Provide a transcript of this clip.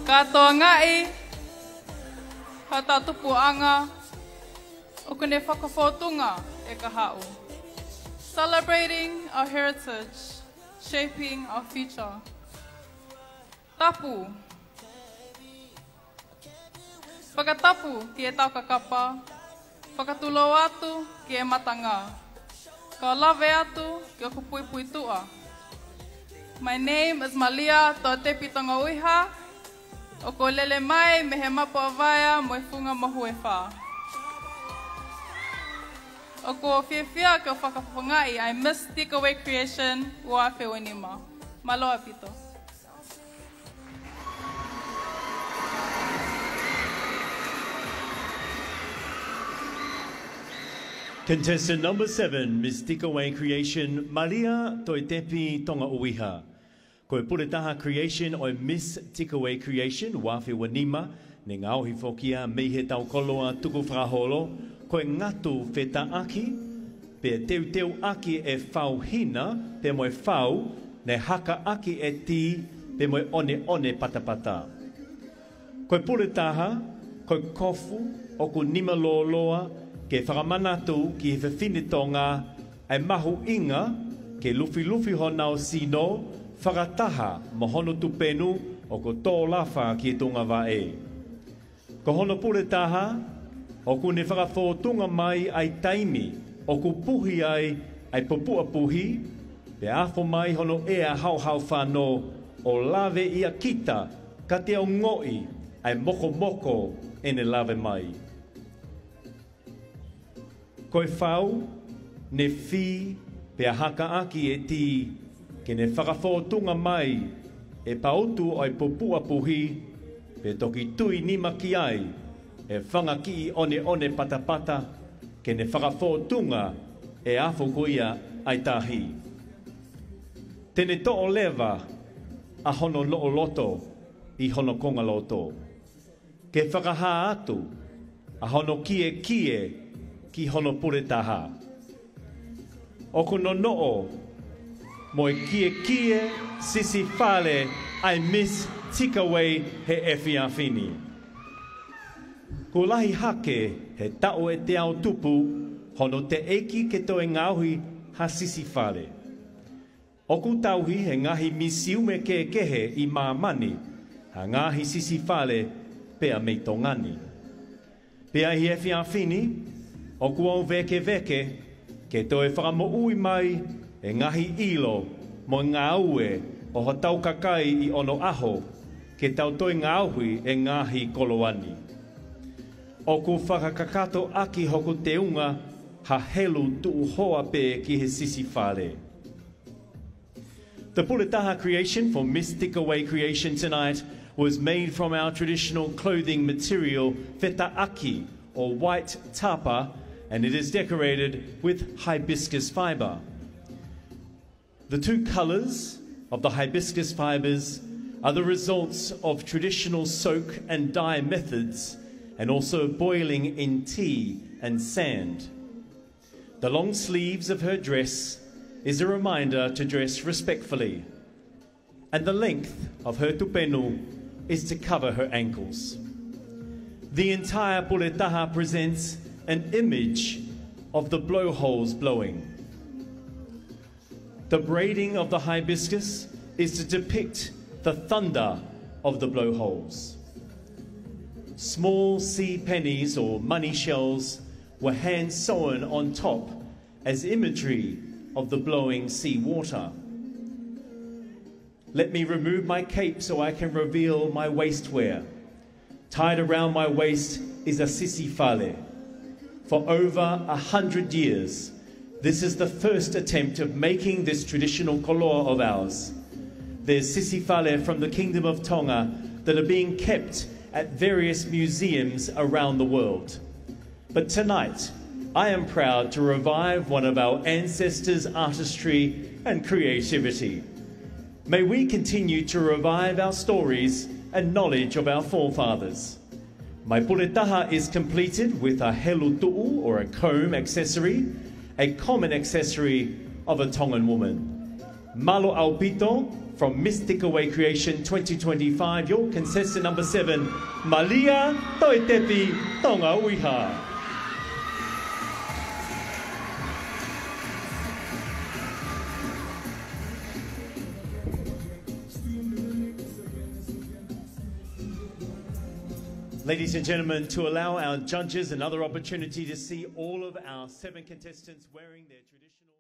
Katoa ngai, hata tupuanga, o kune whakawhotunga e ka hau. Celebrating our heritage, shaping our future. Tapu. Whakatapu ki e tau kakapa, whakatulo atu ki e matanga. Ka lawe atu ki o kupuipui tua. My name is Malia, tō tepi Tonga'uiha. O ko lele mai me he mapo avaia mo e funga mahu e whā. O ko whiawhia ke o whakapapangai, I miss Tika creation ua whewinima. Maloa pito. Contestant number 7, Miss Tika creation, Malia Toitepi Tonga'uiha. Koe PULETAHA creation o Miss Tika creation, Wafi Wanima, ne ngauhi fokia mei he tau koloa tuku whaholo, koe ngatu wheta aki, pe teu aki e whau hina, pe moe whau, ne haka aki e ti, pe moe one patapata. Koe PULETAHA, koe kofu, o ku nima loa, ke whakamanatu ki he whiwhinitonga, ai mahu inga, ke lufi honau sino, whakataha mohono tupenu o ko tō lawha ki e tunga wae. Ko hono PULETAHA, o ku ne whakawhotunga mai ai taimi, o ku puhi ai popua puhi, pe afo mai hono ea hau whāno o lawe ia kita, ka te au ngoi ai moko ene lawe mai. Koe whau, ne whi, pe haka aki e ti, ke ne whakawhotunga mai, e pautu ai popua puhi, pe toki tui nima ki ai, e whanga ki one patapata, ke ne whakawhotunga e afo kuia ai tahi. Tene to'o lewa, a hono loo loto, I hono konga loto. Ke whakaha atu, a hono kie, ki hono PULETAHA. O kuno noo, moe kie, sisi whale, ai Miss Tika he e whiawhini. Ko lahi hake, he tau e te ao tupu, hono te eki ke toe ngauhi ha sisi whale. O ku tauhi he ngahi misiume ke kehe I māmani, ha ngahi sisi whale pea mei tongani. Pea hi e whiawhini, o ku au veke, ke toe whakamo ui mai, e ngahi ilo, mo ngā ue, o ho tau kakai I ono aho, ke tau toi ngāhui e ngahi koloani. O ku whakakakato aki hoku te unga, ha helu tuu hoa pe ki he sisi whare. The PULETAHA creation for Miss Tika creation tonight was made from our traditional clothing material, wheta aki, or white tapa, and it is decorated with hibiscus fiber. The two colors of the hibiscus fibers are the results of traditional soak and dye methods and also boiling in tea and sand. The long sleeves of her dress is a reminder to dress respectfully, and the length of her tupenu is to cover her ankles. The entire PULETAHA presents an image of the blowholes blowing. The braiding of the hibiscus is to depict the thunder of the blowholes. Small sea pennies or money shells were hand sewn on top as imagery of the blowing sea water. Let me remove my cape so I can reveal my waistwear. Tied around my waist is a sisi whale. For over 100 years, this is the first attempt of making this traditional koloa of ours. There's sisi whale from the Kingdom of Tonga that are being kept at various museums around the world. But tonight, I am proud to revive one of our ancestors' artistry and creativity. May we continue to revive our stories and knowledge of our forefathers. My PULETAHA is completed with a helu tu'u, or a comb accessory, a common accessory of a Tongan woman. Malo aupito, From Miss Tika Creation 2025, your contestant number 7, Malia Toitepi Tonga'uiha. Ladies and gentlemen, to allow our judges another opportunity to see all of our 7 contestants wearing their traditional